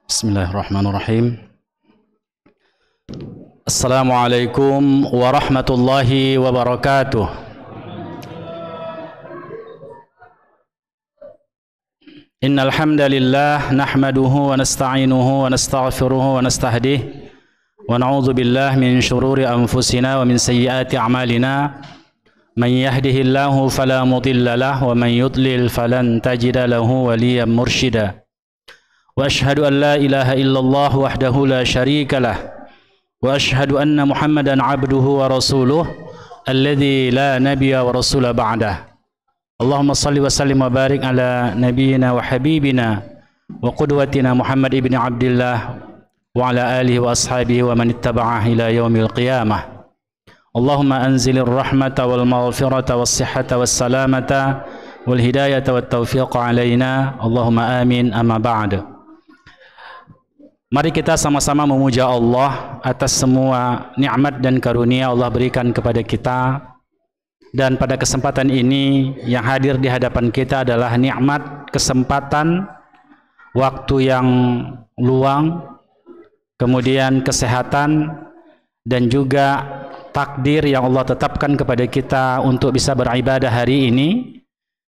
Bismillahirrahmanirrahim. Assalamualaikum warahmatullahi wabarakatuh. Innal hamdalillah nahmaduhu wa nasta'inuhu wa nastaghfiruhu wa nastahdihi wa na'udzu billahi min shururi anfusina wa min sayyiati a'malina. Man yahdihillahu fala mudilla lahu wa man yudlil falan tajida lahu waliyan mursyida. Wa ashhadu an la ilaha illallah wahdahu la syarika lah wa ashhadu anna Muhammadan abduhu wa rasuluh alladzi la nabiyya wa rasula ba'dah. Allahumma salli wa sallim wa barik ala nabiyyina wa habibina wa qudwatina Muhammad ibn Abdullah wa ala alihi wa ashabihi wa man ittaba'ah ila yaumil qiyamah. Allahumma anzilir rahmata wal maghfirata was sihhata was salamata wal hidayata wat taufiqa alaina. Allahumma amin. Amma ba'd. Mari kita sama-sama memuja Allah atas semua nikmat dan karunia Allah berikan kepada kita. Dan pada kesempatan ini yang hadir di hadapan kita adalah nikmat, kesempatan, waktu yang luang, kemudian kesehatan, dan juga takdir yang Allah tetapkan kepada kita untuk bisa beribadah hari ini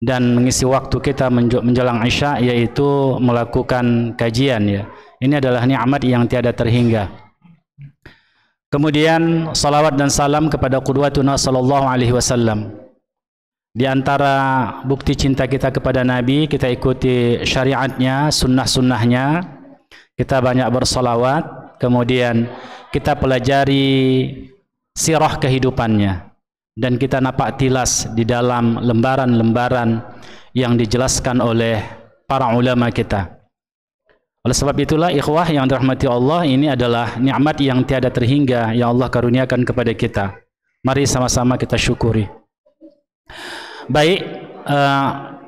dan mengisi waktu kita menjelang Isya, yaitu melakukan kajian ya. Ini adalah nikmat yang tiada terhingga. Kemudian salawat dan salam kepada qudwatuna sallallahu alaihi wasallam. Di antara bukti cinta kita kepada Nabi, kita ikuti syariatnya, sunnah-sunnahnya. Kita banyak bersalawat, kemudian kita pelajari sirah kehidupannya. Dan kita napak tilas di dalam lembaran-lembaran yang dijelaskan oleh para ulama kita. Oleh sebab itulah ikhwah yang dirahmati Allah, ini adalah nikmat yang tiada terhingga yang Allah karuniakan kepada kita. Mari sama-sama kita syukuri. Baik,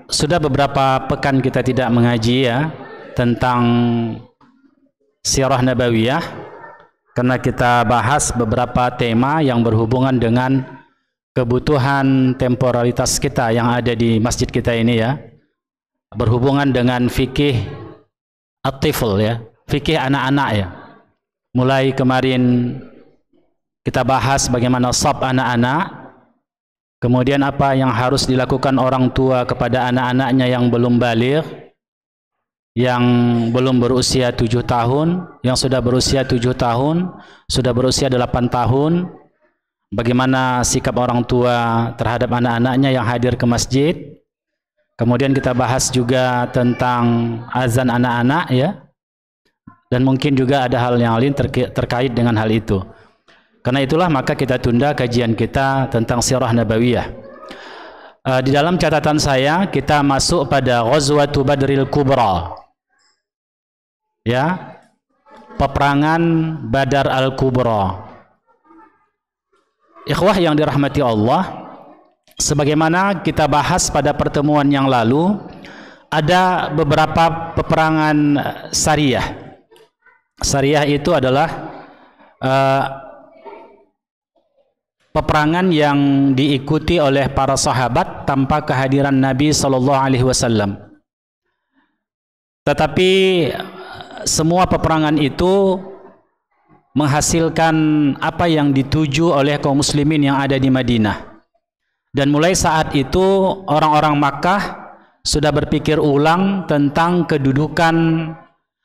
sudah beberapa pekan kita tidak mengaji ya tentang sirah nabawiyah, karena kita bahas beberapa tema yang berhubungan dengan kebutuhan temporalitas kita yang ada di masjid kita ini ya, berhubungan dengan fikih at-tifl ya, fikih anak-anak ya. Mulai kemarin kita bahas bagaimana shab anak-anak, kemudian apa yang harus dilakukan orang tua kepada anak-anaknya yang belum baligh, yang belum berusia 7 tahun, yang sudah berusia 7 tahun, sudah berusia 8 tahun. Bagaimana sikap orang tua terhadap anak-anaknya yang hadir ke masjid. Kemudian kita bahas juga tentang azan anak-anak ya. Dan mungkin juga ada hal yang lain terkait dengan hal itu. Karena itulah maka kita tunda kajian kita tentang sirah nabawiyah. Di dalam catatan saya kita masuk pada Ghazwatu Badril Kubra. Ya. Peperangan Badar Al-Kubra. Ikhwah yang dirahmati Allah, sebagaimana kita bahas pada pertemuan yang lalu, ada beberapa peperangan syariah. Syariah itu adalah peperangan yang diikuti oleh para sahabat tanpa kehadiran Nabi SAW. Tetapi semua peperangan itu menghasilkan apa yang dituju oleh kaum muslimin yang ada di Madinah. Dan mulai saat itu orang-orang Makkah sudah berpikir ulang tentang kedudukan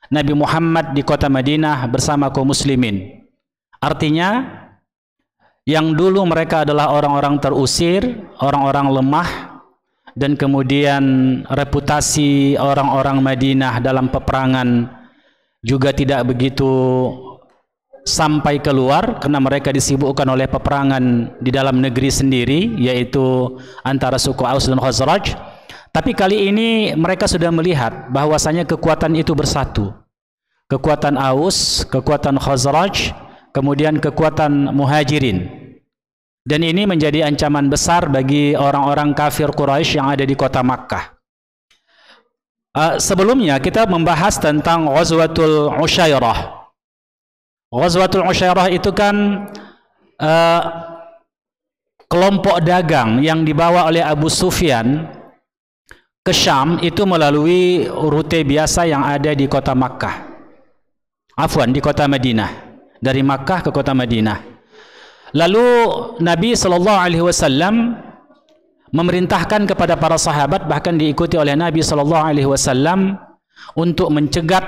Nabi Muhammad di kota Madinah bersama kaum muslimin. Artinya yang dulu mereka adalah orang-orang terusir, orang-orang lemah, dan kemudian reputasi orang-orang Madinah dalam peperangan juga tidak begitu sampai keluar karena mereka disibukkan oleh peperangan di dalam negeri sendiri, yaitu antara suku Aus dan Khazraj. Tapi kali ini mereka sudah melihat bahwasanya kekuatan itu bersatu. Kekuatan Aus, kekuatan Khazraj, kemudian kekuatan Muhajirin. Dan ini menjadi ancaman besar bagi orang-orang kafir Quraisy yang ada di kota Makkah. Sebelumnya kita membahas tentang Ghazwatul Usyairah. Ghazwatul Usyairah itu kan kelompok dagang yang dibawa oleh Abu Sufyan ke Syam itu melalui rute biasa yang ada di kota Makkah. Afwan, di kota Madinah. Dari Makkah ke kota Madinah. Lalu Nabi SAW memerintahkan kepada para sahabat, bahkan diikuti oleh Nabi SAW, untuk mencegat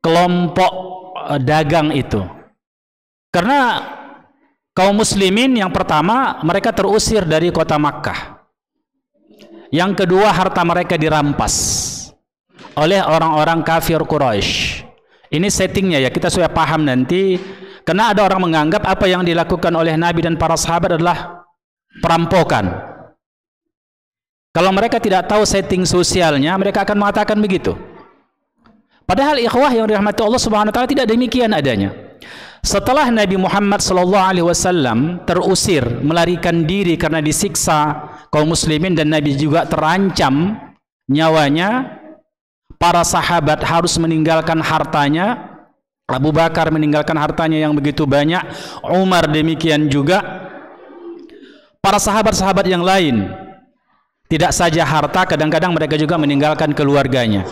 kelompok dagang itu. Karena kaum muslimin yang pertama, mereka terusir dari kota Makkah. Yang kedua, harta mereka dirampas oleh orang-orang kafir Quraisy. Ini settingnya ya, kita sudah paham nanti. Karena ada orang menganggap apa yang dilakukan oleh Nabi dan para sahabat adalah perampokan. Kalau mereka tidak tahu setting sosialnya, mereka akan mengatakan begitu. Padahal ikhwah yang dirahmati Allah Subhanahu wa taala, tidak demikian adanya. Setelah Nabi Muhammad SAW terusir, melarikan diri karena disiksa kaum muslimin dan Nabi juga terancam nyawanya, para sahabat harus meninggalkan hartanya. Abu Bakar meninggalkan hartanya yang begitu banyak, Umar demikian juga. Para sahabat-sahabat yang lain, tidak saja harta, kadang-kadang mereka juga meninggalkan keluarganya.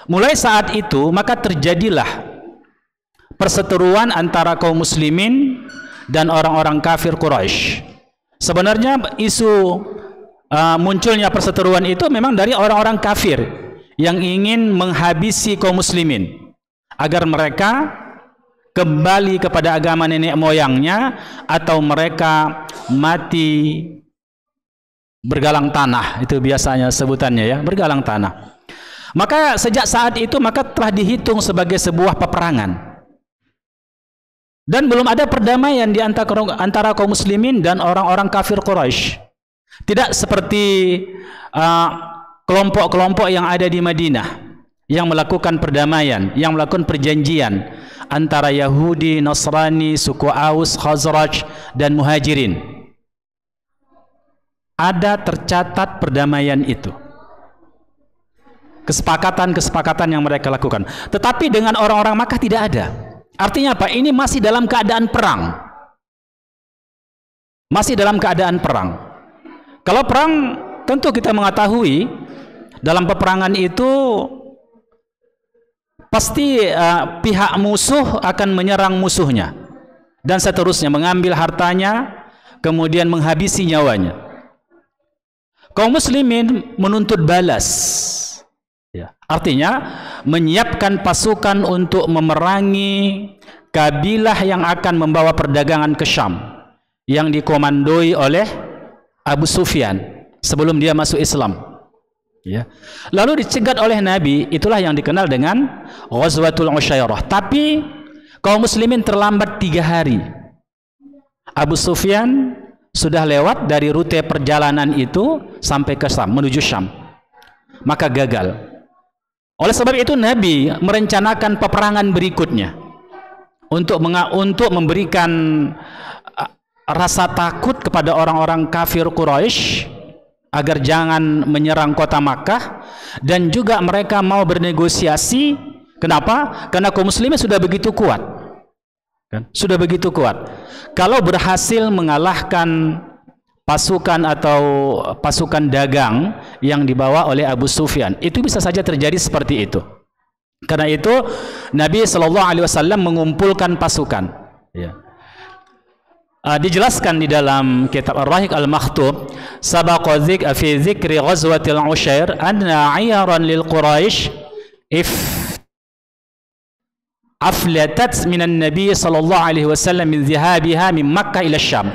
Mulai saat itu maka terjadilah perseteruan antara kaum muslimin dan orang-orang kafir Quraisy. Sebenarnya isu munculnya perseteruan itu memang dari orang-orang kafir yang ingin menghabisi kaum muslimin agar mereka kembali kepada agama nenek moyangnya atau mereka mati bergalang tanah. Itu biasanya sebutannya ya, bergalang tanah. Maka sejak saat itu maka telah dihitung sebagai sebuah peperangan. Dan belum ada perdamaian di antara kaum muslimin dan orang-orang kafir Quraisy. Tidak seperti kelompok-kelompok yang ada di Madinah yang melakukan perdamaian, yang melakukan perjanjian antara Yahudi, Nasrani, suku Aus, Khazraj, dan Muhajirin. Ada tercatat perdamaian itu, kesepakatan-kesepakatan yang mereka lakukan. Tetapi dengan orang-orang Makkah tidak ada. Artinya apa? Ini masih dalam keadaan perang. Masih dalam keadaan perang. Kalau perang, tentu kita mengetahui dalam peperangan itu pasti pihak musuh akan menyerang musuhnya dan seterusnya, mengambil hartanya, kemudian menghabisi nyawanya. Kaum muslimin menuntut balas ya. Artinya menyiapkan pasukan untuk memerangi kabilah yang akan membawa perdagangan ke Syam yang dikomandoi oleh Abu Sufyan sebelum dia masuk Islam ya. Lalu dicegat oleh Nabi, itulah yang dikenal dengan Ghazwatul Usyairah. Tapi kaum muslimin terlambat 3 hari. Abu Sufyan sudah lewat dari rute perjalanan itu sampai ke Syam, menuju Syam. Maka gagal. Oleh sebab itu Nabi merencanakan peperangan berikutnya untuk memberikan rasa takut kepada orang-orang kafir Quraisy agar jangan menyerang kota Makkah, dan juga mereka mau bernegosiasi. Kenapa? Karena kaum muslimin sudah begitu kuat kan? Sudah begitu kuat. Kalau berhasil mengalahkan pasukan atau pasukan dagang yang dibawa oleh Abu Sufyan, itu bisa saja terjadi seperti itu. Karena itu Nabi SAW mengumpulkan pasukan ya. Dijelaskan di dalam kitab Ar-Rahiq Al-Makhtub, sabaqa fi dzikri ghazwatil Usyair anna 'ayaran lil Quraisy if aflatat minan Nabi sallallahu alaihi wasallam min dhahabiha min Makkah ila Syam.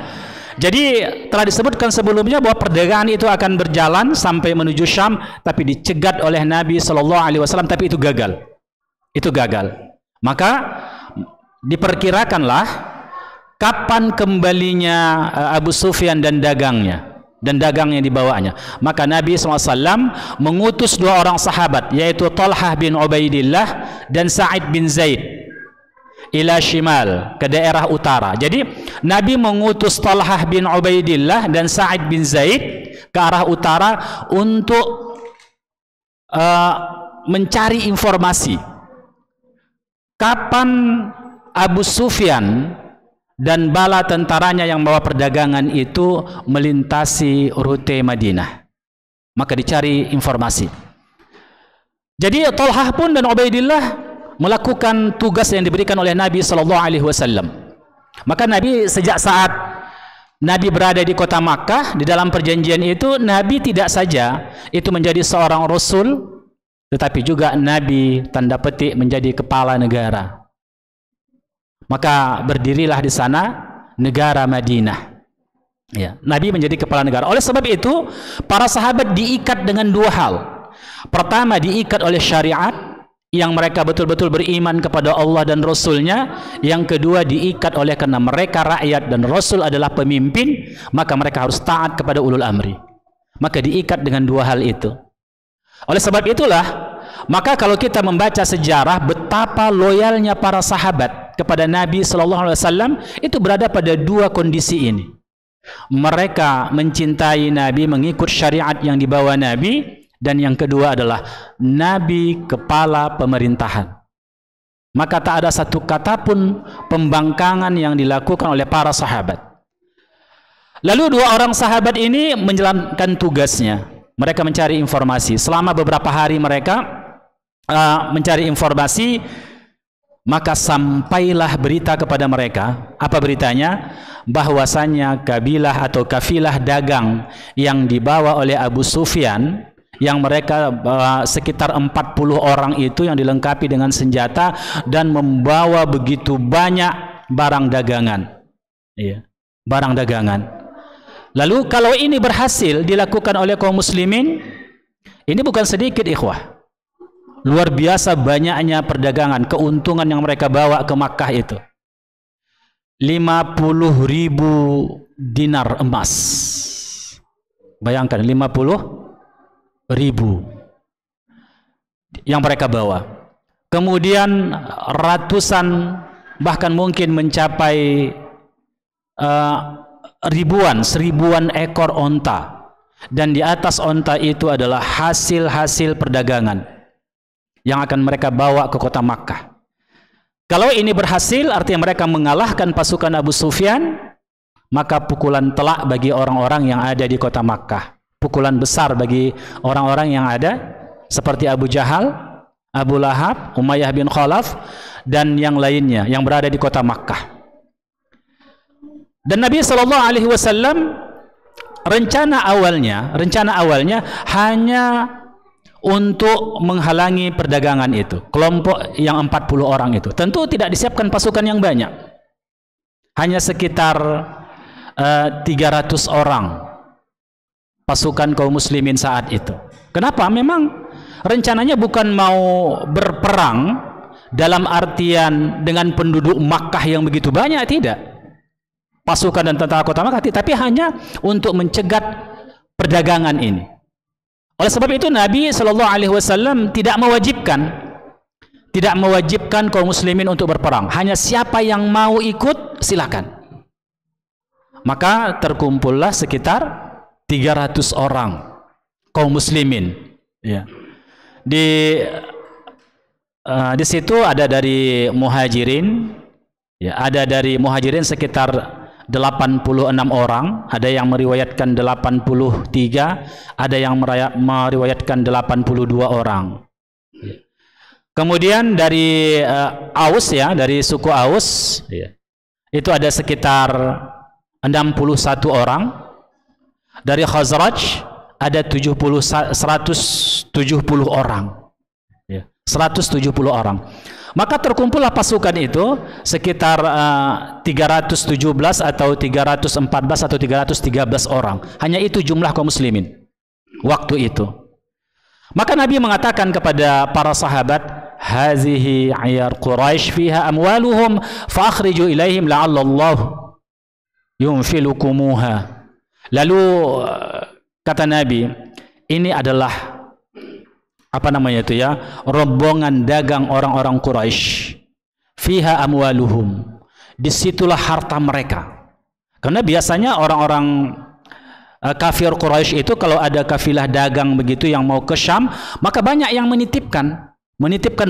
Jadi telah disebutkan sebelumnya bahwa perdagangan itu akan berjalan sampai menuju Syam, tapi dicegat oleh Nabi sallallahu alaihi wasallam, tapi itu gagal. Itu gagal. Maka diperkirakanlah kapan kembalinya Abu Sufyan dan dagangnya yang dibawanya. Maka Nabi SAW mengutus 2 orang sahabat, yaitu Talhah bin Ubaidillah dan Sa'id bin Zaid, ila shimal, ke daerah utara. Jadi Nabi mengutus Talhah bin Ubaidillah dan Sa'id bin Zaid ke arah utara untuk mencari informasi kapan Abu Sufyan dan bala tentaranya yang bawa perdagangan itu melintasi rute Madinah. Maka dicari informasi. Jadi Thalhah pun dan Ubaidillah melakukan tugas yang diberikan oleh Nabi SAW. Maka Nabi sejak saat Nabi berada di kota Makkah, di dalam perjanjian itu, Nabi tidak saja itu menjadi seorang Rasul, tetapi juga Nabi tanda petik menjadi kepala negara. Maka berdirilah di sana negara Madinah. Ya, Nabi menjadi kepala negara. Oleh sebab itu, para sahabat diikat dengan dua hal. Pertama, diikat oleh syariat, yang mereka betul-betul beriman kepada Allah dan Rasul-Nya. Yang kedua, diikat oleh karena mereka rakyat dan Rasul adalah pemimpin, maka mereka harus taat kepada ulul amri. Maka diikat dengan dua hal itu. Oleh sebab itulah, maka kalau kita membaca sejarah betapa loyalnya para sahabat kepada Nabi SAW, itu berada pada dua kondisi ini. Mereka mencintai Nabi, mengikut syariat yang dibawa Nabi, dan yang kedua adalah Nabi kepala pemerintahan. Maka tak ada satu kata pun pembangkangan yang dilakukan oleh para sahabat. Lalu dua orang sahabat ini menjalankan tugasnya. Mereka mencari informasi. Selama beberapa hari mereka mencari informasi, maka sampailah berita kepada mereka. Apa beritanya? Bahwasanya kabilah atau kafilah dagang yang dibawa oleh Abu Sufyan, yang mereka sekitar 40 orang itu yang dilengkapi dengan senjata dan membawa begitu banyak barang dagangan. Iya, barang dagangan. Lalu kalau ini berhasil dilakukan oleh kaum muslimin, ini bukan sedikit ikhwah. Luar biasa banyaknya perdagangan, keuntungan yang mereka bawa ke Makkah itu. 50.000 dinar emas. Bayangkan 50.000 yang mereka bawa. Kemudian ratusan, bahkan mungkin mencapai seribuan ekor onta, dan di atas onta itu adalah hasil-hasil perdagangan yang akan mereka bawa ke kota Makkah. Kalau ini berhasil, artinya mereka mengalahkan pasukan Abu Sufyan, maka pukulan telak bagi orang-orang yang ada di kota Makkah. Pukulan besar bagi orang-orang yang ada seperti Abu Jahal, Abu Lahab, Umayyah bin Khalaf, dan yang lainnya yang berada di kota Makkah. Dan Nabi SAW rencana awalnya hanya untuk menghalangi perdagangan itu. Kelompok yang 40 orang itu tentu tidak disiapkan pasukan yang banyak, hanya sekitar 300 orang pasukan kaum muslimin saat itu. Kenapa? Memang rencananya bukan mau berperang dalam artian dengan penduduk Makkah yang begitu banyak, tidak. Pasukan dan tentara kota Makkah, tapi hanya untuk mencegat perdagangan ini. Oleh sebab itu Nabi SAW tidak mewajibkan kaum muslimin untuk berperang. Hanya siapa yang mau ikut silakan. Maka terkumpullah sekitar 300 orang kaum muslimin. Ya. Di situ ada dari muhajirin, ya, ada dari muhajirin sekitar 86 orang, ada yang meriwayatkan 83, ada yang meriwayatkan 82 orang. Kemudian dari Aus, ya, dari suku Aus, ya, itu ada sekitar 61 orang. Dari Khazraj ada 170 orang. Ya, 170 orang. Maka terkumpullah pasukan itu sekitar 317 atau 314 atau 313 orang. Hanya itu jumlah kaum muslimin waktu itu. Maka Nabi mengatakan kepada para sahabat, hazihi ayar Quraisy fiha amwaluhum fa akhriju ilaihim la'allallahu yunfilukumuha. Lalu kata Nabi, ini adalah rombongan dagang orang-orang Quraisy. Fiha amwaluhum. Disitulah harta mereka. Karena biasanya orang-orang kafir Quraisy itu kalau ada kafilah dagang begitu yang mau ke Syam, maka banyak yang menitipkan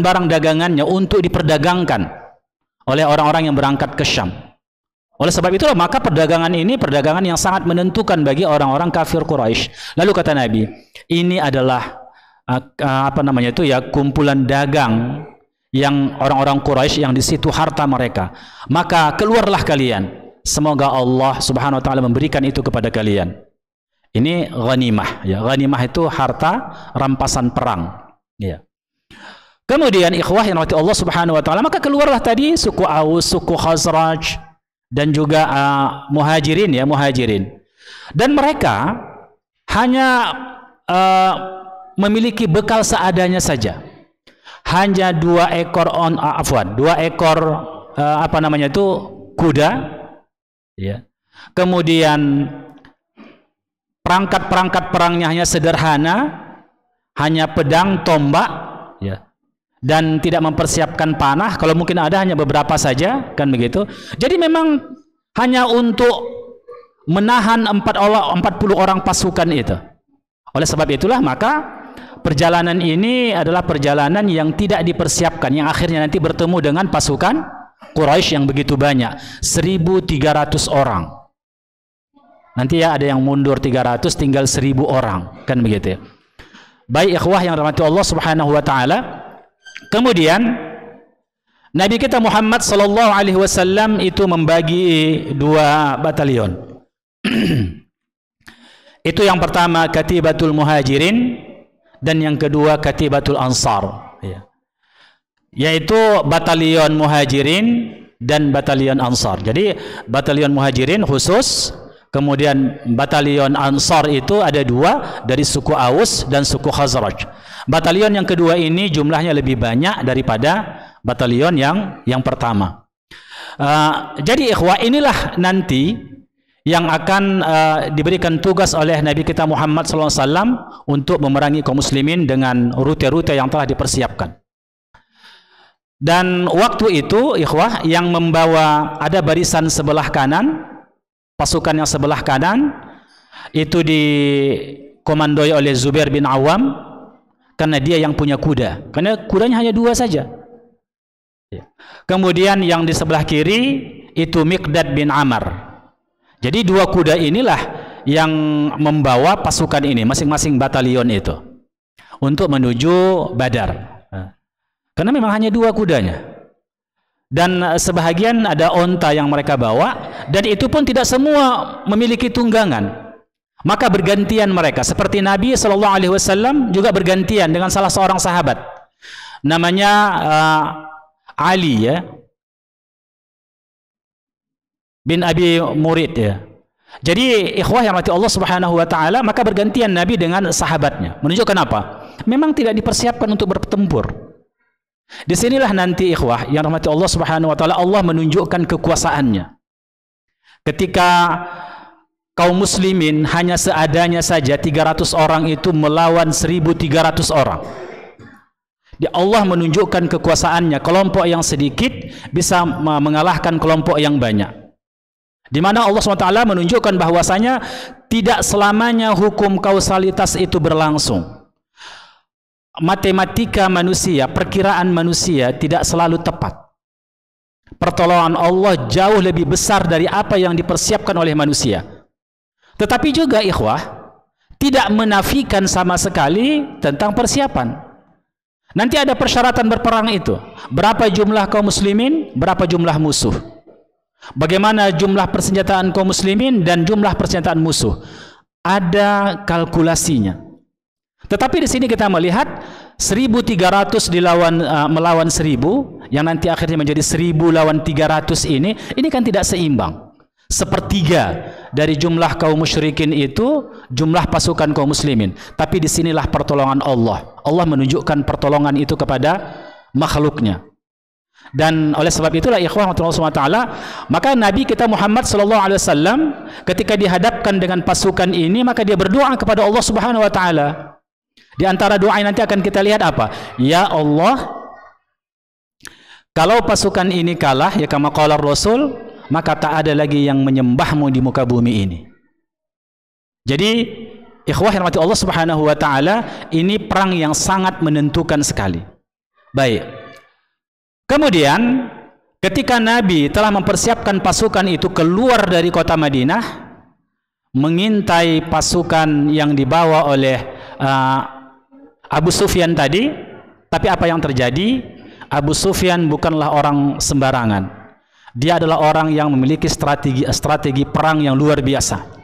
barang dagangannya untuk diperdagangkan oleh orang-orang yang berangkat ke Syam. Oleh sebab itulah maka perdagangan ini perdagangan yang sangat menentukan bagi orang-orang kafir Quraisy. Lalu kata Nabi, ini adalah kumpulan dagang yang orang-orang Quraisy yang di situ harta mereka. Maka keluarlah kalian. Semoga Allah Subhanahu wa taala memberikan itu kepada kalian. Ini ghanimah, ya. Ghanimah itu harta rampasan perang, ya. Kemudian ikhwah yang rahmati Allah Subhanahu wa taala, maka keluarlah tadi suku Aus, suku Khazraj dan juga muhajirin, ya, muhajirin. Dan mereka hanya memiliki bekal seadanya saja. Hanya 2 ekor kuda, ya. Kemudian perangkat-perangkat perangnya hanya sederhana, hanya pedang, tombak, ya, dan tidak mempersiapkan panah. Kalau mungkin ada hanya beberapa saja, kan begitu. Jadi memang hanya untuk menahan 40 orang pasukan itu. Oleh sebab itulah maka perjalanan ini adalah perjalanan yang tidak dipersiapkan, yang akhirnya nanti bertemu dengan pasukan Quraisy yang begitu banyak, 1.300 orang. Nanti ya ada yang mundur 300, tinggal 1.000 orang, kan begitu ya. Baik ikhwah yang dirahmati Allah Subhanahu wa taala. Kemudian Nabi kita Muhammad sallallahu alaihi wasallam itu membagi 2 batalion. Itu yang pertama Katibatul Muhajirin dan yang kedua Katibatul Ansar, ya. Yaitu batalion Muhajirin dan batalion Ansar. Jadi batalion Muhajirin khusus, kemudian batalion Ansar itu ada 2 dari suku Aus dan suku Khazraj. Batalion yang kedua ini jumlahnya lebih banyak daripada batalion yang pertama. Jadi ikhwah, inilah nanti yang akan diberikan tugas oleh Nabi kita Muhammad SAW untuk memerangi kaum muslimin dengan rute-rute yang telah dipersiapkan. Dan waktu itu ikhwah, yang membawa ada barisan sebelah kanan, pasukan yang sebelah kanan itu dikomandoi oleh Zubair bin Awam, karena dia yang punya kuda, karena kudanya hanya 2 saja. Kemudian yang di sebelah kiri itu Miqdad bin Amr. Jadi 2 kuda inilah yang membawa pasukan ini, masing-masing batalion itu, untuk menuju Badar. Karena memang hanya 2 kudanya. Dan sebahagian ada onta yang mereka bawa, dan itu pun tidak semua memiliki tunggangan. Maka bergantian mereka, seperti Nabi SAW juga bergantian dengan salah seorang sahabat, namanya Ali, ya, bin Abi Murid, ya. Jadi ikhwah yang rahmati Allah Subhanahu wa taala, maka bergantian Nabi dengan sahabatnya. Menunjukkan apa? Memang tidak dipersiapkan untuk bertempur. Disinilah nanti ikhwah yang rahmati Allah Subhanahu wa taala, Allah menunjukkan kekuasaannya. Ketika kaum muslimin hanya seadanya saja 300 orang itu melawan 1.300 orang. Allah menunjukkan kekuasaannya, kelompok yang sedikit bisa mengalahkan kelompok yang banyak. Di mana Allah SWT menunjukkan bahwasanya tidak selamanya hukum kausalitas itu berlangsung. Matematika manusia, perkiraan manusia tidak selalu tepat. Pertolongan Allah jauh lebih besar dari apa yang dipersiapkan oleh manusia. Tetapi juga ikhwah, tidak menafikan sama sekali tentang persiapan. Nanti ada persyaratan berperang itu. Berapa jumlah kaum muslimin, berapa jumlah musuh. Bagaimana jumlah persenjataan kaum muslimin dan jumlah persenjataan musuh. Ada kalkulasinya. Tetapi di sini kita melihat 1.300 melawan 1.000, yang nanti akhirnya menjadi 1.000 lawan 300 ini kan tidak seimbang. 1/3 dari jumlah kaum musyrikin itu jumlah pasukan kaum muslimin. Tapi disinilah pertolongan Allah. Allah menunjukkan pertolongan itu kepada makhluknya. Dan oleh sebab itulah ikhwah Allah SWT, maka Nabi kita Muhammad SAW ketika dihadapkan dengan pasukan ini, maka dia berdoa kepada Allah Subhanahu wa taala. Di antara doa yang nanti akan kita lihat apa? Ya Allah, kalau pasukan ini kalah, ya kama qala Rasul, maka tak ada lagi yang menyembahmu di muka bumi ini. Jadi ikhwah yang rahmati Allah Subhanahu wa taala, ini perang yang sangat menentukan sekali. Baik. Kemudian ketika Nabi telah mempersiapkan pasukan itu keluar dari kota Madinah, mengintai pasukan yang dibawa oleh Abu Sufyan tadi. Tapi apa yang terjadi? Abu Sufyan bukanlah orang sembarangan. Dia adalah orang yang memiliki strategi perang yang luar biasa.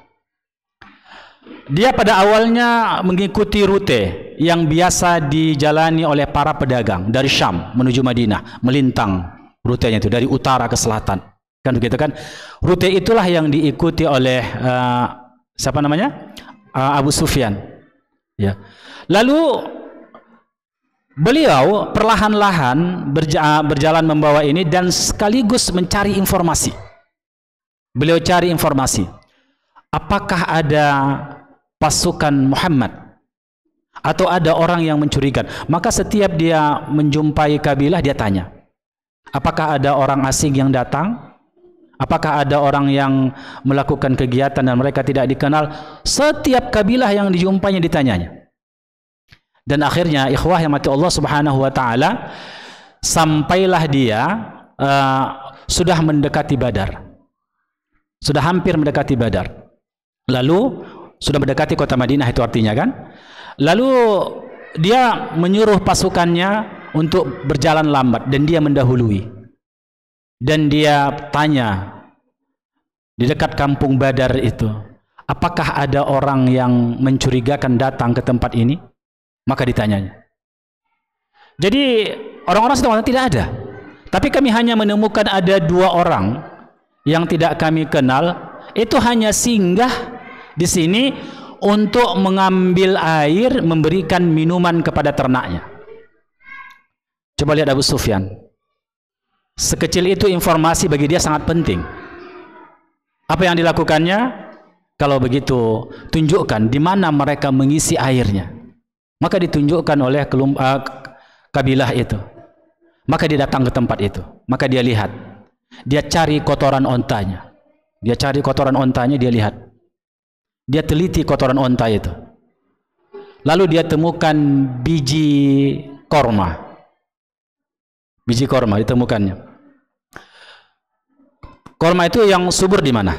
Dia pada awalnya mengikuti rute yang biasa dijalani oleh para pedagang dari Syam menuju Madinah, melintang rutenya itu dari utara ke selatan. Kan begitu kan? Rute itulah yang diikuti oleh siapa namanya? Abu Sufyan. Ya. Lalu beliau perlahan-lahan berjalan membawa ini dan sekaligus mencari informasi. Beliau cari informasi. Apakah ada pasukan Muhammad atau ada orang yang mencurigakan? Maka setiap dia menjumpai kabilah dia tanya, apakah ada orang asing yang datang? Apakah ada orang yang melakukan kegiatan dan mereka tidak dikenal? Setiap kabilah yang dijumpainya ditanyanya. Dan akhirnya ikhwah yang mati Allah Subhanahu wa taala, sampailah dia sudah mendekati Badar. Sudah hampir mendekati Badar. Lalu sudah mendekati kota Madinah, itu artinya kan? Lalu dia menyuruh pasukannya untuk berjalan lambat dan dia mendahului. Dan dia tanya di dekat kampung Badar itu, apakah ada orang yang mencurigakan datang ke tempat ini? Maka ditanyanya. Jadi orang-orang sedang tidak ada. Tapi kami hanya menemukan ada 2 orang yang tidak kami kenal. Itu hanya singgah di sini untuk mengambil air, memberikan minuman kepada ternaknya. Coba lihat Abu Sufyan. Sekecil itu informasi bagi dia sangat penting. Apa yang dilakukannya? Kalau begitu, tunjukkan di mana mereka mengisi airnya. Maka ditunjukkan oleh kabilah itu. Maka dia datang ke tempat itu. Maka dia lihat. Dia cari kotoran ontanya. Dia cari kotoran ontanya, dia lihat. Dia teliti kotoran onta itu. Lalu dia temukan biji korma. Biji korma ditemukannya. Korma itu yang subur di mana?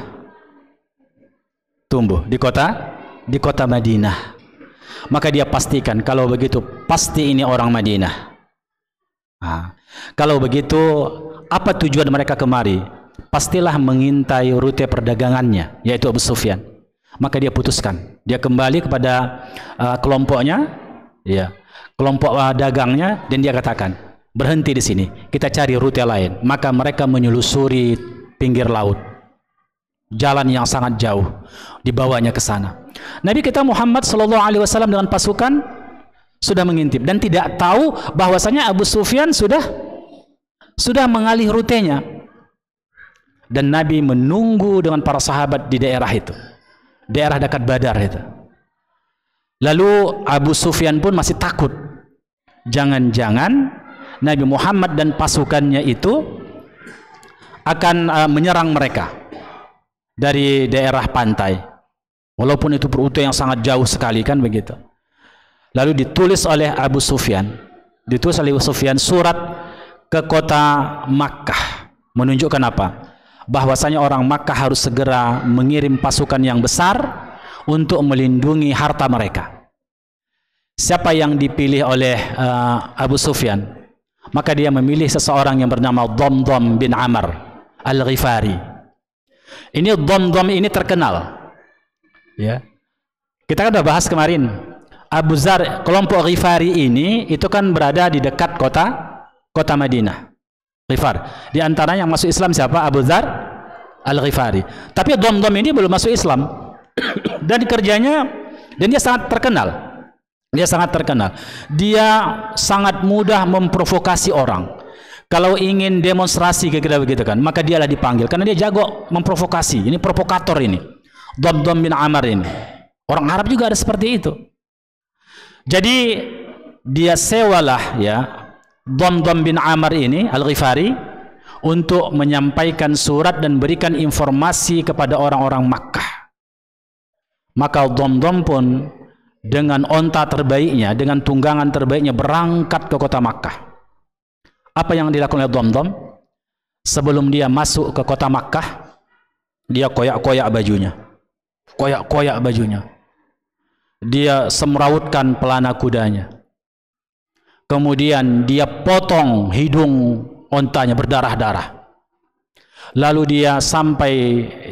Tumbuh di kota Madinah. Maka dia pastikan kalau begitu pasti ini orang Madinah. Kalau begitu apa tujuan mereka kemari? Pastilah mengintai rute perdagangannya, yaitu Abu Sufyan. Maka dia putuskan, dia kembali kepada kelompoknya, ya, kelompok dagangnya, dan dia katakan, berhenti di sini, kita cari rute lain. Maka mereka menyelusuri pinggir laut, jalan yang sangat jauh, dibawanya ke sana. Nabi kita Muhammad SAW dengan pasukan sudah mengintip dan tidak tahu bahwasanya Abu Sufyan sudah mengalih rutenya. Dan Nabi menunggu dengan para sahabat di daerah itu, daerah dekat Badar itu. Lalu Abu Sufyan pun masih takut, jangan-jangan Nabi Muhammad dan pasukannya itu akan menyerang mereka dari daerah pantai, walaupun itu rute yang sangat jauh sekali, kan begitu. Lalu ditulis oleh Abu Sufyan surat ke kota Makkah, menunjukkan apa? Bahwasanya orang Makkah harus segera mengirim pasukan yang besar untuk melindungi harta mereka. Siapa yang dipilih oleh Abu Sufyan? Maka dia memilih seseorang yang bernama Dhamdham bin Amr Al-Ghifari. Ini Dhamdham ini terkenal, ya. Kita kan sudah bahas kemarin, Abu Zar, kelompok Ghifari ini itu kan berada di dekat kota Madinah. Ghifar. Di antaranya yang masuk Islam siapa? Abu Zar Al-Ghifari. Tapi Dhamdham ini belum masuk Islam. Dan kerjanya, dan dia sangat terkenal. Dia sangat mudah memprovokasi orang. Kalau ingin demonstrasi kira-kira begitu kan, maka dialah dipanggil karena dia jago memprovokasi. Ini provokator ini. Dhamdham bin Amr ini. Orang Arab juga ada seperti itu. Jadi dia sewalah, ya, Dhamdham bin Amr ini Al-Ghifari untuk menyampaikan surat dan berikan informasi kepada orang-orang Makkah. Maka Dhamdham pun dengan onta terbaiknya, dengan tunggangan terbaiknya berangkat ke kota Makkah. Apa yang dilakukan oleh Dhamdham? Sebelum dia masuk ke kota Makkah, dia koyak-koyak bajunya. Koyak-koyak bajunya. Dia semrawutkan pelana kudanya. Kemudian dia potong hidung ontanya berdarah-darah. Lalu dia sampai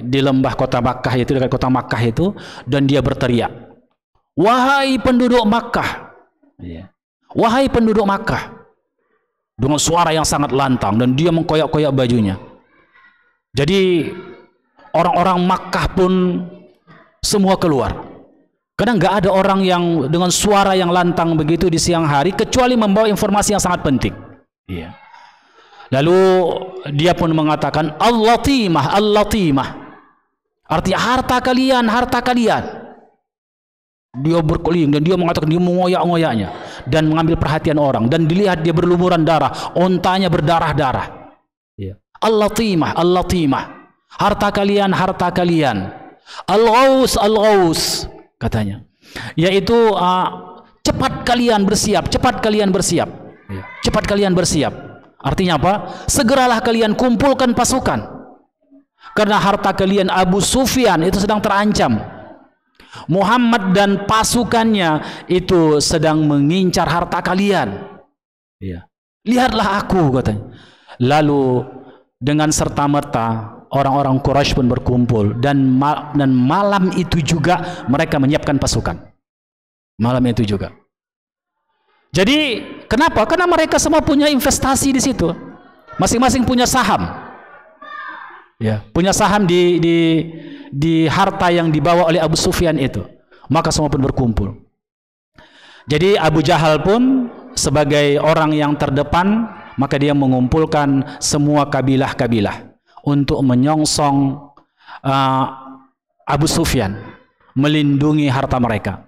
di lembah kota Makkah itu, dekat kota Makkah itu, dan dia berteriak, "Wahai penduduk Makkah, wahai penduduk Makkah," dengan suara yang sangat lantang, dan dia mengkoyak-koyak bajunya. Jadi orang-orang Makkah pun semua keluar. Karena nggak ada orang yang dengan suara yang lantang begitu di siang hari kecuali membawa informasi yang sangat penting. Lalu dia pun mengatakan, "Al-latimah, al-latimah." Artinya harta kalian, harta kalian. Dia berkeliling dan dia mengatakan, dia mengoyak-ngoyaknya dan mengambil perhatian orang, dan dilihat dia berlumuran darah, ontanya berdarah-darah. Al-latimah, al-latimah. Harta kalian, harta kalian. Al-ghaus, al-ghaus, katanya. Yaitu cepat kalian bersiap, cepat kalian bersiap. Cepat kalian bersiap. Artinya apa? Segeralah kalian kumpulkan pasukan. Karena harta kalian, Abu Sufyan itu sedang terancam. Muhammad dan pasukannya itu sedang mengincar harta kalian. Lihatlah aku, katanya. Lalu dengan serta-merta orang-orang Quraisy pun berkumpul, dan malam itu juga mereka menyiapkan pasukan. Malam itu juga. Jadi kenapa? Karena mereka semua punya investasi di situ. Masing-masing punya saham. Punya saham di harta yang dibawa oleh Abu Sufyan itu. Maka semua pun berkumpul. Jadi Abu Jahal pun sebagai orang yang terdepan, maka dia mengumpulkan semua kabilah-kabilah untuk menyongsong Abu Sufyan, melindungi harta mereka.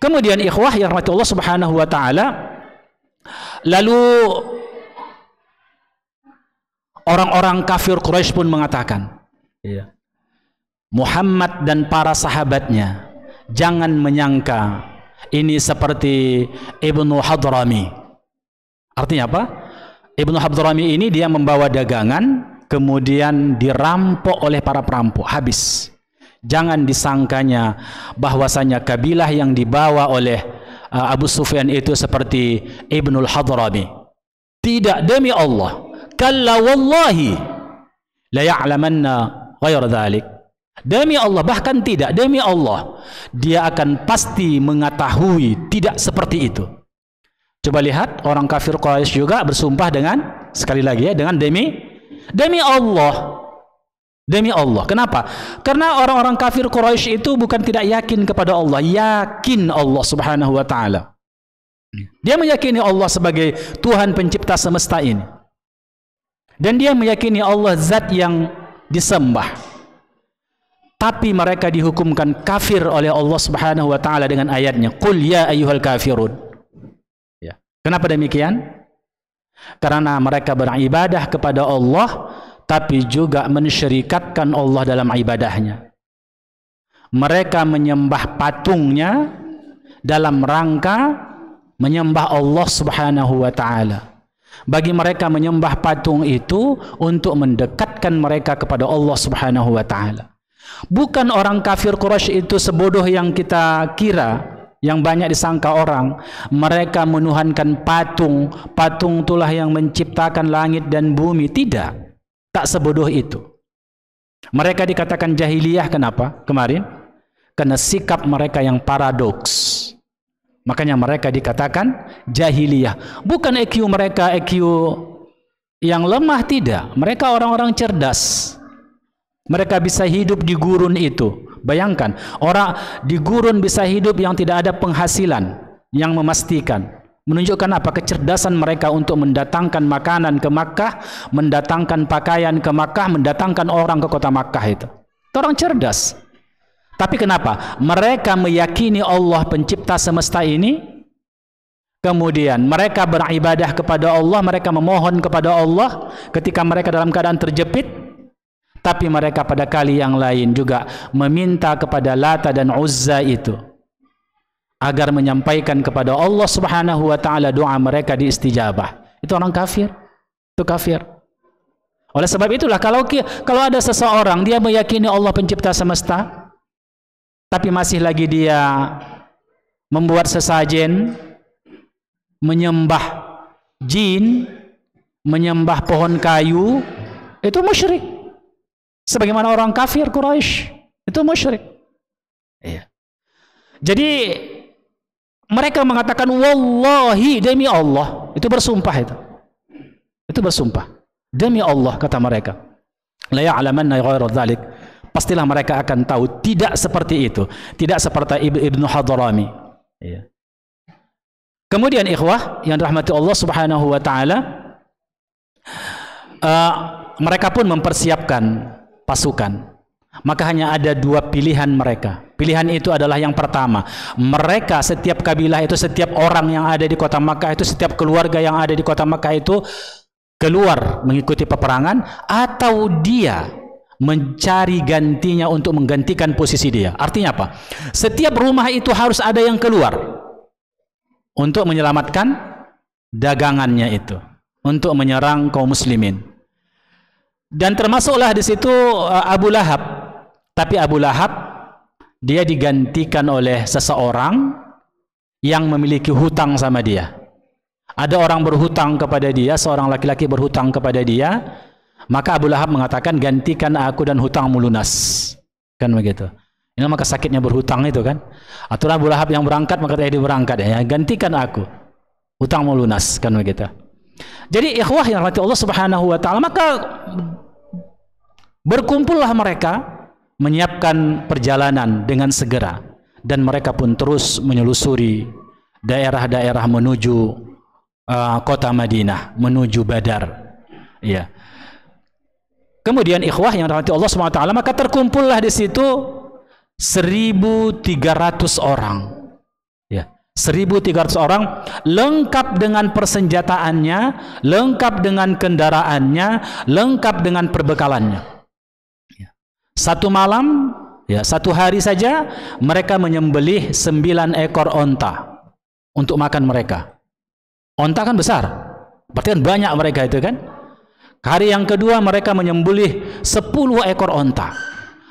Kemudian ikhwah yang rahmati Allah Subhanahu wa taala, lalu orang-orang kafir Quraisy pun mengatakan, Muhammad dan para sahabatnya jangan menyangka ini seperti Ibnu Hadrami. Artinya apa? Ibnu Hadrami ini dia membawa dagangan, kemudian dirampok oleh para perampok, habis. Jangan disangkanya bahwasanya kabilah yang dibawa oleh Abu Sufyan itu seperti Ibnul Hadrami. Tidak, demi Allah. Kalla wallahi la ya'lamanna ghair dzalik. Demi Allah, bahkan tidak, demi Allah, dia akan pasti mengetahui tidak seperti itu. Coba lihat, orang kafir Quraisy juga bersumpah dengan, sekali lagi ya, dengan demi Allah. Demi Allah. Kenapa? Karena orang-orang kafir Quraisy itu bukan tidak yakin kepada Allah, yakin Allah Subhanahu wa taala. Dia meyakini Allah sebagai Tuhan pencipta semesta ini. Dan dia meyakini Allah zat yang disembah. Tapi mereka dihukumkan kafir oleh Allah Subhanahu wa taala dengan ayatnya, "Qul ya ayyuhal kafirun." Kenapa demikian? Karena mereka beribadah kepada Allah tapi juga mensyirikatkan Allah dalam ibadahnya. Mereka menyembah patungnya dalam rangka menyembah Allah Subhanahu wa taala. Bagi mereka menyembah patung itu untuk mendekatkan mereka kepada Allah Subhanahu wa taala. Bukan orang kafir Quraisy itu sebodoh yang kita kira, yang banyak disangka orang. Mereka menuhankan patung. Patung itulah yang menciptakan langit dan bumi. Tidak, tak sebodoh itu. Mereka dikatakan jahiliyah. Kenapa? Kemarin karena sikap mereka yang paradoks, makanya mereka dikatakan jahiliyah. Bukan IQ mereka IQ yang lemah, tidak. Mereka orang-orang cerdas. Mereka bisa hidup di gurun itu. Bayangkan, orang di gurun bisa hidup yang tidak ada penghasilan yang memastikan. Menunjukkan apa? Kecerdasan mereka untuk mendatangkan makanan ke Makkah, mendatangkan pakaian ke Makkah, mendatangkan orang ke kota Makkah itu. Itu orang cerdas. Tapi kenapa? Mereka meyakini Allah pencipta semesta ini, kemudian mereka beribadah kepada Allah, mereka memohon kepada Allah ketika mereka dalam keadaan terjepit. Tapi mereka pada kali yang lain juga meminta kepada Lata dan Uzza itu agar menyampaikan kepada Allah Subhanahu wa taala doa mereka diistijabah. Itu orang kafir. Itu kafir. Oleh sebab itulah kalau ada seseorang dia meyakini Allah pencipta semesta, tapi masih lagi dia membuat sesajen, menyembah jin, menyembah pohon kayu, itu musyrik. Sebagaimana orang kafir Quraisy, itu musyrik. Iya. Jadi mereka mengatakan wallahi, demi Allah, itu bersumpah itu. Itu bersumpah. Demi Allah, kata mereka, la ya'lamanna ghairu dzalik, pastilah mereka akan tahu tidak seperti itu, tidak seperti Ibnu Hadrami. Ya. Kemudian ikhwah yang dirahmati Allah Subhanahu wa taala, mereka pun mempersiapkan pasukan. Maka hanya ada dua pilihan mereka. Pilihan itu adalah yang pertama, mereka setiap kabilah itu, setiap orang yang ada di kota Makkah itu, setiap keluarga yang ada di kota Makkah itu keluar mengikuti peperangan, atau dia mencari gantinya untuk menggantikan posisi dia. Artinya apa? Setiap rumah itu harus ada yang keluar untuk menyelamatkan dagangannya itu, untuk menyerang kaum muslimin. Dan termasuklah di situ Abu Lahab. Tapi Abu Lahab dia digantikan oleh seseorang yang memiliki hutang sama dia. Ada orang berhutang kepada dia, seorang laki-laki berhutang kepada dia, maka Abu Lahab mengatakan, gantikan aku dan hutangmu lunas. Kan begitu. Ini maka sakitnya berhutang itu kan. Aturan Abu Lahab yang berangkat, maka dia berangkat, ya, gantikan aku, hutangmu lunas, kan begitu. Jadi ikhwah yang rahmati Allah Subhanahu wa taala, maka berkumpullah mereka menyiapkan perjalanan dengan segera, dan mereka pun terus menyelusuri daerah-daerah menuju kota Madinah, menuju Badar. Ya. Kemudian ikhwah yang dirahmati Allah SWT, maka terkumpullah di situ 1.300 orang. Ya, 1.300 orang lengkap dengan persenjataannya, lengkap dengan kendaraannya, lengkap dengan perbekalannya. Ya. Satu malam, ya, satu hari saja mereka menyembelih 9 ekor onta untuk makan mereka. Onta kan besar, berarti kan banyak mereka itu kan. Hari yang kedua mereka menyembelih 10 ekor onta.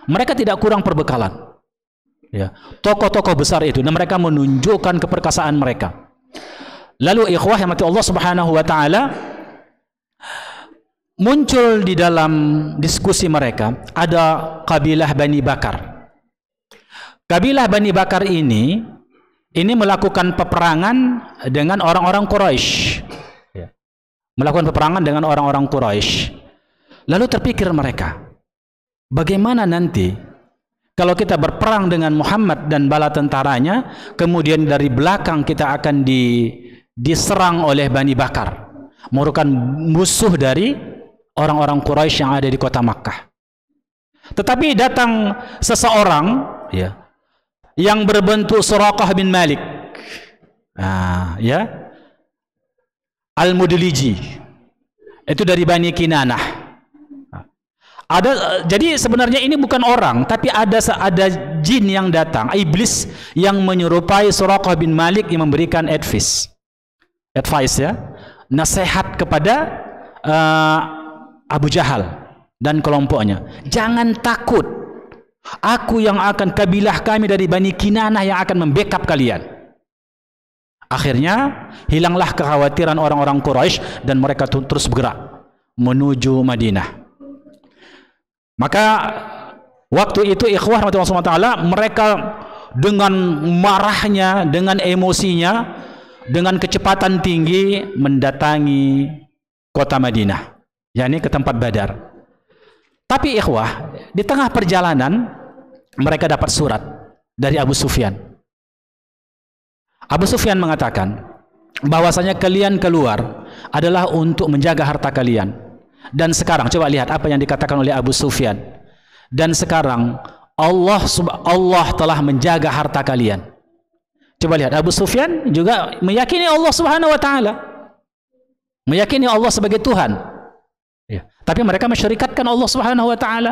Mereka tidak kurang perbekalan. Ya, tokoh-tokoh besar itu, dan mereka menunjukkan keperkasaan mereka. Lalu ikhwah yang mati Allah Subhanahu wa taala, muncul di dalam diskusi mereka ada kabilah Bani Bakar. Kabilah Bani Bakar ini melakukan peperangan dengan orang-orang Quraisy. Ya. Melakukan peperangan dengan orang-orang Quraisy. Lalu terpikir mereka, bagaimana nanti kalau kita berperang dengan Muhammad dan bala tentaranya, kemudian dari belakang kita akan diserang oleh Bani Bakar, merupakan musuh dari orang-orang Quraisy yang ada di kota Makkah. Tetapi datang seseorang, ya, yang berbentuk Suraqah bin Malik, ya, Al-Mudliji, itu dari Bani Kinanah. Jadi sebenarnya ini bukan orang, tapi ada jin yang datang, iblis yang menyerupai Suraqah bin Malik yang memberikan advice, ya, nasihat kepada Abu Jahal dan kelompoknya. Jangan takut, aku yang akan, kabilah kami dari Bani Kinanah yang akan membackup kalian. Akhirnya hilanglah kekhawatiran orang-orang Quraisy dan mereka terus bergerak menuju Madinah. Maka waktu itu ikhwah rahmatullah SWT, mereka dengan marahnya, dengan emosinya, dengan kecepatan tinggi mendatangi kota Madinah, yakni ke tempat Badar. Tapi ikhwah, di tengah perjalanan mereka dapat surat dari Abu Sufyan. Abu Sufyan mengatakan bahwasanya kalian keluar adalah untuk menjaga harta kalian. Dan sekarang coba lihat apa yang dikatakan oleh Abu Sufyan. Dan sekarang Allah telah menjaga harta kalian. Coba lihat, Abu Sufyan juga meyakini Allah Subhanahu wa taala, meyakini Allah sebagai Tuhan. Ya. Tapi mereka mensyirikatkan Allah Subhanahu wa taala.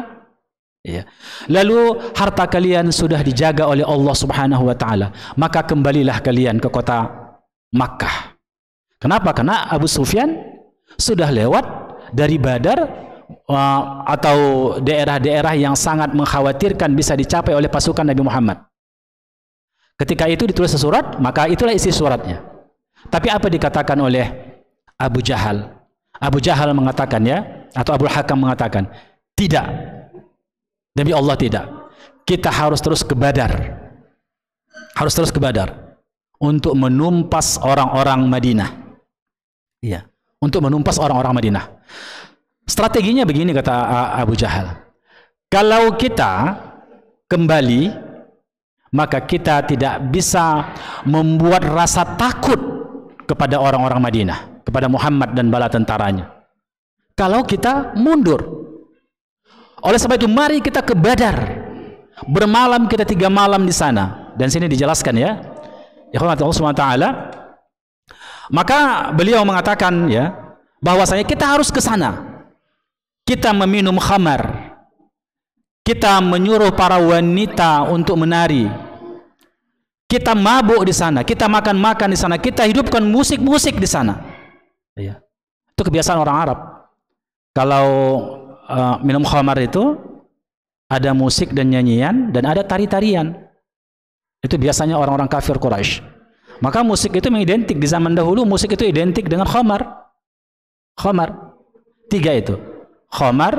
Ya. Lalu harta kalian sudah dijaga oleh Allah Subhanahu wa taala, maka kembalilah kalian ke kota Makkah. Kenapa? Karena Abu Sufyan sudah lewat dari Badar atau daerah-daerah yang sangat mengkhawatirkan bisa dicapai oleh pasukan Nabi Muhammad. Ketika itu ditulis surat, maka itulah isi suratnya. Tapi apa dikatakan oleh Abu Jahal? Abu Jahal mengatakan, ya, atau Abu Hakam mengatakan, tidak, demi Allah tidak. Kita harus terus ke Badar. Harus terus ke Badar untuk menumpas orang-orang Madinah. Iya, untuk menumpas orang-orang Madinah. Strateginya begini, kata Abu Jahal. Kalau kita kembali, maka kita tidak bisa membuat rasa takut kepada orang-orang Madinah, kepada Muhammad dan bala tentaranya. Kalau kita mundur. Oleh sebab itu, mari kita ke Badar. Bermalam kita 3 malam di sana. Dan sini dijelaskan, ya, Allah SWT. Maka beliau mengatakan, ya, bahwasanya kita harus ke sana. Kita meminum khamar. Kita menyuruh para wanita untuk menari. Kita mabuk di sana. Kita makan-makan di sana. Kita hidupkan musik-musik di sana. Ya. Itu kebiasaan orang Arab. Kalau minum khamar itu ada musik dan nyanyian dan ada tari-tarian. Itu biasanya orang-orang kafir Quraisy. Maka musik itu mengidentik di zaman dahulu, musik itu identik dengan khamar. Khamar. 3 itu. Khamar,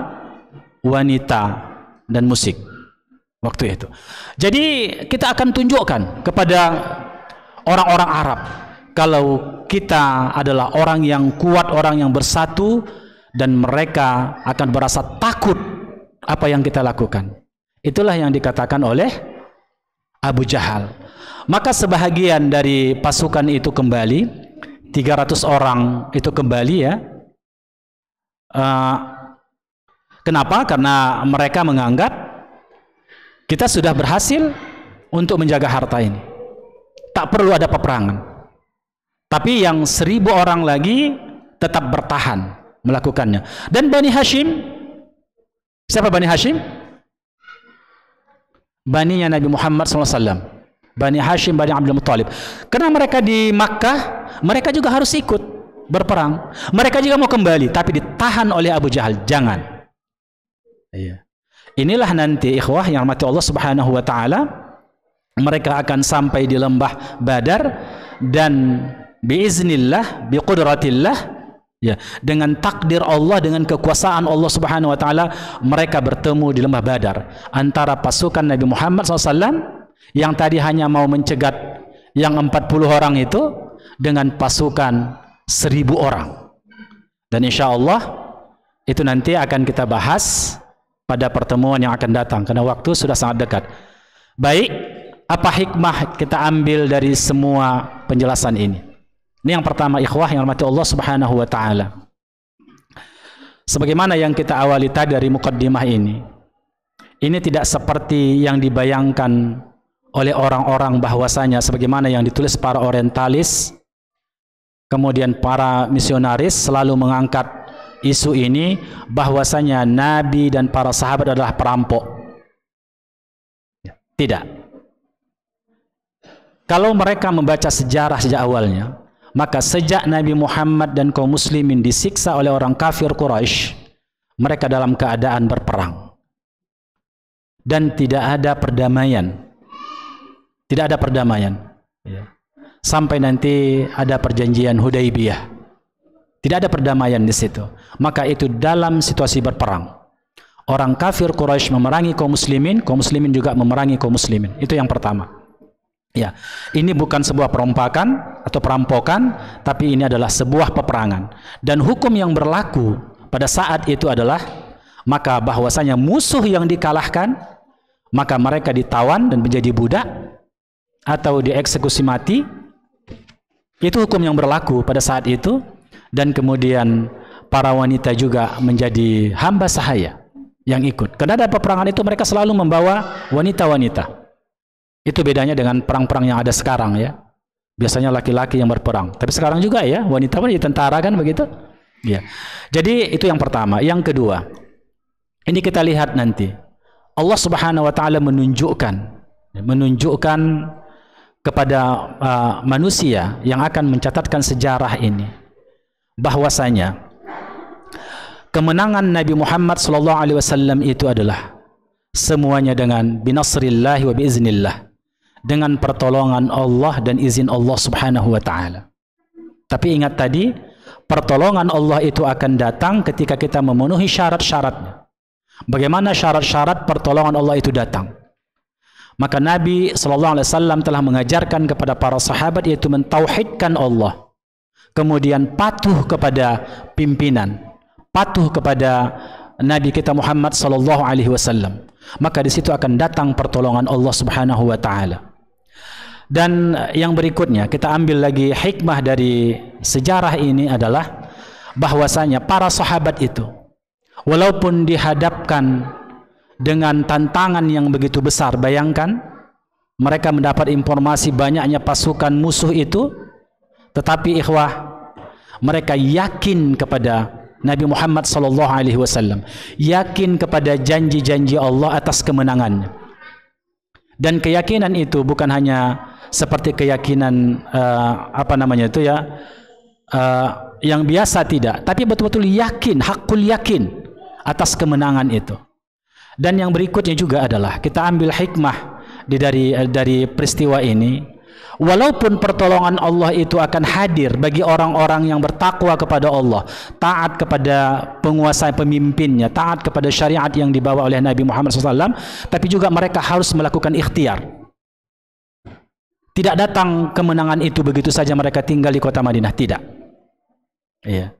wanita, dan musik. Waktu itu. Jadi kita akan tunjukkan kepada orang-orang Arab kalau kita adalah orang yang kuat, orang yang bersatu, dan mereka akan merasa takut apa yang kita lakukan. Itulah yang dikatakan oleh Abu Jahal. Maka sebahagian dari pasukan itu kembali, 300 orang itu kembali, ya. Kenapa? Karena mereka menganggap kita sudah berhasil untuk menjaga harta ini. Tak perlu ada peperangan. Tapi yang 1000 orang lagi tetap bertahan melakukannya. Dan Bani Hashim, siapa Bani Hashim? Baninya Nabi Muhammad SAW. Bani Hashim, Bani Abdul Muttalib. Karena mereka di Makkah, mereka juga harus ikut berperang. Mereka juga mau kembali, tapi ditahan oleh Abu Jahal. Jangan. Iya. Inilah nanti ikhwah yang rahmati Allah Subhanahu wa taala, mereka akan sampai di lembah Badar dan biiznillah, biqudratillah, ya, dengan takdir Allah, dengan kekuasaan Allah Subhanahu wa taala, mereka bertemu di lembah Badar antara pasukan Nabi Muhammad SAW yang tadi hanya mau mencegat yang 40 orang itu dengan pasukan 1000 orang. Dan insya Allah itu nanti akan kita bahas pada pertemuan yang akan datang karena waktu sudah sangat dekat. Baik, apa hikmah kita ambil dari semua penjelasan ini? Ini yang pertama, ikhwah yang rahmati Allah Subhanahu wa taala. Sebagaimana yang kita awali tadi dari mukaddimah ini tidak seperti yang dibayangkan oleh orang-orang bahwasanya sebagaimana yang ditulis para orientalis, kemudian para misionaris selalu mengangkat isu ini bahwasanya Nabi dan para sahabat adalah perampok. Tidak. Kalau mereka membaca sejarah sejak awalnya, maka sejak Nabi Muhammad dan kaum muslimin disiksa oleh orang kafir Quraisy, mereka dalam keadaan berperang. Dan tidak ada perdamaian. Tidak ada perdamaian. Sampai nanti ada perjanjian Hudaybiyah. Tidak ada perdamaian di situ. Maka itu dalam situasi berperang. Orang kafir Quraisy memerangi kaum muslimin juga memerangi kaum muslimin. Itu yang pertama. Ya, ini bukan sebuah perompakan atau perampokan, tapi ini adalah sebuah peperangan. Dan hukum yang berlaku pada saat itu adalah maka bahwasanya musuh yang dikalahkan, maka mereka ditawan dan menjadi budak atau dieksekusi mati. Itu hukum yang berlaku pada saat itu. Dan kemudian para wanita juga menjadi hamba sahaya yang ikut. Karena ada peperangan itu mereka selalu membawa wanita-wanita. Itu bedanya dengan perang-perang yang ada sekarang, ya. Biasanya laki-laki yang berperang. Tapi sekarang juga, ya, wanita pun jadi tentara kan begitu. Ya. Jadi itu yang pertama. Yang kedua, ini kita lihat nanti. Allah Subhanahu wa taala menunjukkan kepada manusia yang akan mencatatkan sejarah ini bahwasanya kemenangan Nabi Muhammad SAW itu adalah semuanya dengan binasrillahi wa biiznillah, dengan pertolongan Allah dan izin Allah Subhanahu wa taala. Tapi ingat tadi, pertolongan Allah itu akan datang ketika kita memenuhi syarat-syaratnya. Bagaimana syarat-syarat pertolongan Allah itu datang? Maka Nabi SAW telah mengajarkan kepada para sahabat, yaitu mentauhidkan Allah, kemudian patuh kepada pimpinan, patuh kepada Nabi kita Muhammad SAW. Maka di situ akan datang pertolongan Allah Subhanahu wa taala. Dan yang berikutnya, kita ambil lagi hikmah dari sejarah ini adalah bahwasanya para sahabat itu, walaupun dihadapkan dengan tantangan yang begitu besar, bayangkan mereka mendapat informasi banyaknya pasukan musuh itu, tetapi ikhwah, mereka yakin kepada Nabi Muhammad SAW, yakin kepada janji-janji Allah atas kemenangannya. Dan keyakinan itu bukan hanya seperti keyakinan yang biasa, tidak, tapi betul-betul yakin, hakul yakin atas kemenangan itu. Dan yang berikutnya juga adalah kita ambil hikmah dari peristiwa ini, walaupun pertolongan Allah itu akan hadir bagi orang-orang yang bertakwa kepada Allah, taat kepada penguasa pemimpinnya, taat kepada syariat yang dibawa oleh Nabi Muhammad SAW, tapi juga mereka harus melakukan ikhtiar. Tidak datang kemenangan itu begitu saja mereka tinggal di kota Madinah, tidak. Iya.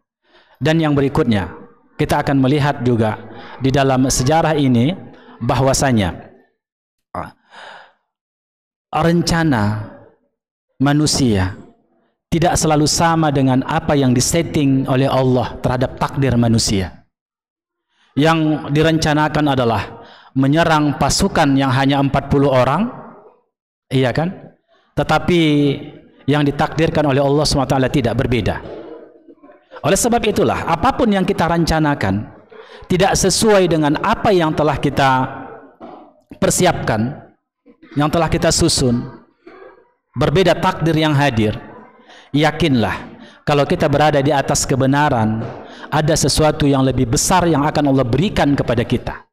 Dan yang berikutnya, kita akan melihat juga di dalam sejarah ini bahwasanya rencana manusia tidak selalu sama dengan apa yang disetting oleh Allah terhadap takdir manusia. Yang direncanakan adalah menyerang pasukan yang hanya 40 orang, iya kan? Tetapi yang ditakdirkan oleh Allah SWT tidak berbeda. Oleh sebab itulah, apapun yang kita rencanakan tidak sesuai dengan apa yang telah kita persiapkan, yang telah kita susun, berbeda takdir yang hadir, yakinlah kalau kita berada di atas kebenaran, ada sesuatu yang lebih besar yang akan Allah berikan kepada kita.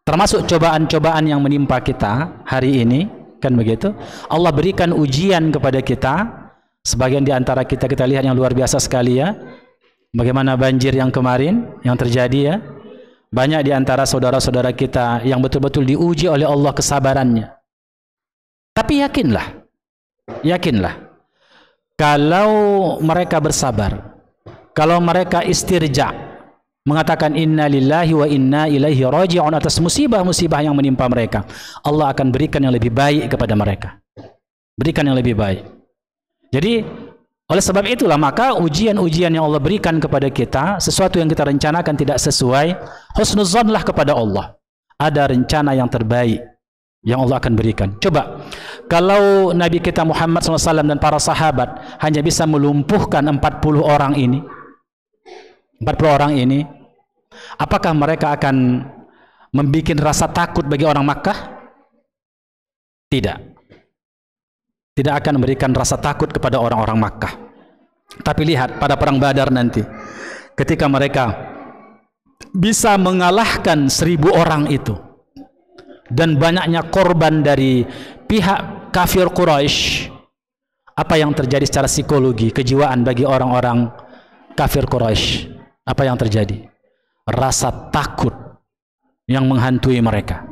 Termasuk cobaan-cobaan yang menimpa kita hari ini, kan begitu? Allah berikan ujian kepada kita. Sebagian di antara kita lihat yang luar biasa sekali, ya. Bagaimana banjir yang kemarin yang terjadi, ya. Banyak di antara saudara-saudara kita yang betul-betul diuji oleh Allah kesabarannya. Tapi yakinlah, kalau mereka bersabar, kalau mereka istirja, mengatakan inna lillahi wa inna ilaihi raji'un atas musibah-musibah yang menimpa mereka, Allah akan berikan yang lebih baik kepada mereka. Berikan yang lebih baik. Jadi oleh sebab itulah maka ujian-ujian yang Allah berikan kepada kita, sesuatu yang kita rencanakan tidak sesuai, husnuzanlah kepada Allah. Ada rencana yang terbaik yang Allah akan berikan. Coba, kalau Nabi kita Muhammad SAW dan para sahabat hanya bisa melumpuhkan 40 orang ini, apakah mereka akan membuat rasa takut bagi orang Makkah? Tidak akan memberikan rasa takut kepada orang-orang Makkah. Tapi lihat pada perang Badar nanti, ketika mereka bisa mengalahkan 1000 orang itu, dan banyaknya korban dari pihak kafir Quraisy, apa yang terjadi secara psikologi, kejiwaan bagi orang-orang kafir Quraisy? Apa yang terjadi? Rasa takut yang menghantui mereka,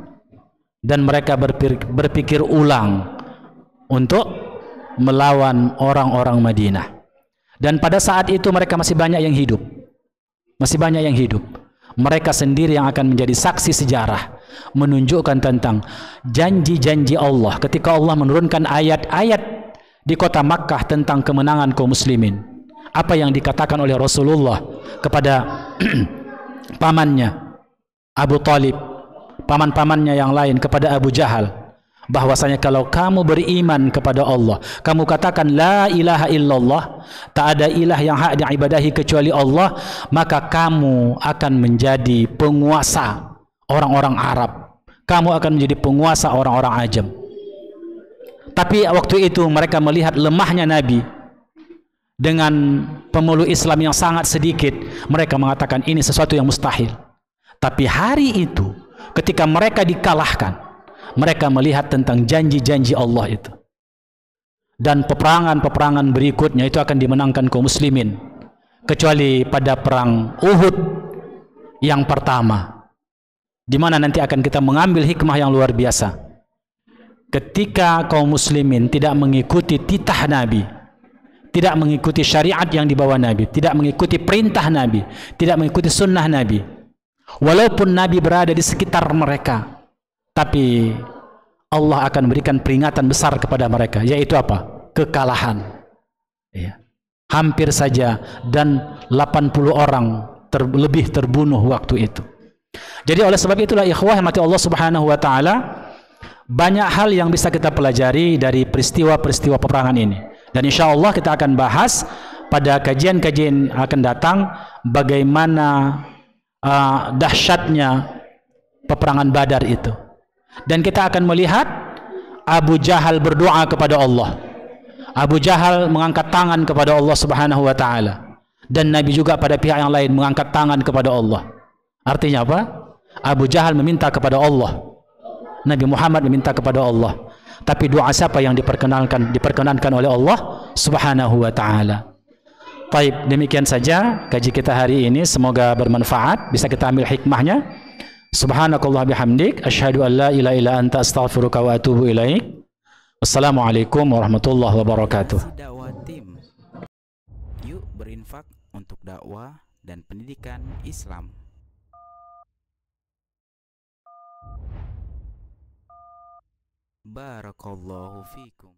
dan mereka berpikir ulang untuk melawan orang-orang Madinah. Dan pada saat itu mereka masih banyak yang hidup. Mereka sendiri yang akan menjadi saksi sejarah, menunjukkan tentang janji-janji Allah ketika Allah menurunkan ayat-ayat di kota Makkah tentang kemenangan kaum muslimin. Apa yang dikatakan oleh Rasulullah kepada pamannya Abu Talib, paman-pamannya yang lain, kepada Abu Jahal, bahwasanya kalau kamu beriman kepada Allah, kamu katakan la ilaha illallah, tak ada ilah yang hak diibadahi kecuali Allah, maka kamu akan menjadi penguasa orang-orang Arab, kamu akan menjadi penguasa orang-orang Ajam. Tapi waktu itu mereka melihat lemahnya Nabi dengan pemeluk Islam yang sangat sedikit, mereka mengatakan ini sesuatu yang mustahil. Tapi hari itu ketika mereka dikalahkan, mereka melihat tentang janji-janji Allah itu. Dan peperangan-peperangan berikutnya itu akan dimenangkan kaum muslimin. Kecuali pada perang Uhud yang pertama, di mana nanti akan kita mengambil hikmah yang luar biasa. Ketika kaum muslimin tidak mengikuti titah Nabi, tidak mengikuti syariat yang dibawa Nabi, tidak mengikuti perintah Nabi, tidak mengikuti sunnah Nabi, walaupun Nabi berada di sekitar mereka, tapi Allah akan memberikan peringatan besar kepada mereka, yaitu apa? Kekalahan. Ya. Hampir saja, dan 80 orang lebih terbunuh waktu itu. Jadi oleh sebab itulah ikhwah yang mati Allah Subhanahu wa taala, banyak hal yang bisa kita pelajari dari peristiwa-peristiwa peperangan ini. Dan insya Allah kita akan bahas pada kajian-kajian akan datang bagaimana dahsyatnya peperangan Badar itu. Dan kita akan melihat Abu Jahal berdoa kepada Allah. Abu Jahal mengangkat tangan kepada Allah Subhanahu wa taala. Dan Nabi juga pada pihak yang lain mengangkat tangan kepada Allah. Artinya apa? Abu Jahal meminta kepada Allah, Nabi Muhammad meminta kepada Allah. Tapi doa siapa yang diperkenankan oleh Allah Subhanahu wa taala. Baik, demikian saja kaji kita hari ini, semoga bermanfaat, bisa kita ambil hikmahnya. Subhanakallah bihamdik, asyhadu an la ilaha illa anta astaghfiruka wa atubu ilaik. Wassalamualaikum warahmatullahi wabarakatuh. Dakwah Tim. Yuk berinfak untuk dakwah dan pendidikan Islam. Barakallahu fikum.